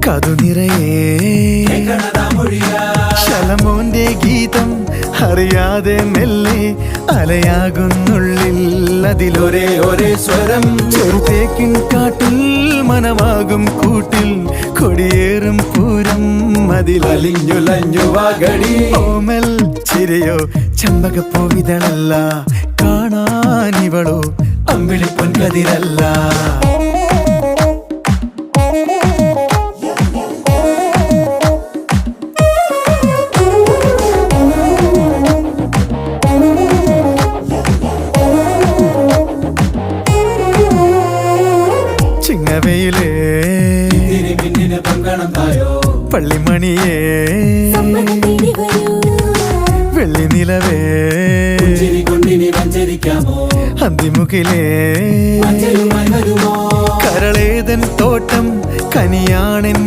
കതു നിറയേ ശലമോന്റെ ഗീതം അറിയാതെ മെല്ലെ അലയാകുന്നുള്ളിൽ അതിലൊരേ ഒരേ സ്വരം ചെറുതേക്കിൻ കാട്ടിൽ മനമാകും കൂട്ടിൽ കൊടിയേറും പൂരം അതിലലിഞ്ഞുലഞ്ഞു വാഗടി ഓമൽ ചിരയോ ചമ്പകപ്പൂവിതളല്ല കാണാനിവളോ അമ്പിളി പൊൻകതിരല്ല ചിങ്ങവയിലേ പള്ളിമണിയേ വെള്ളി നിലവേ അന്തിമുഖിലേ കരളേതൻ തോട്ടം കനിയാണെൻ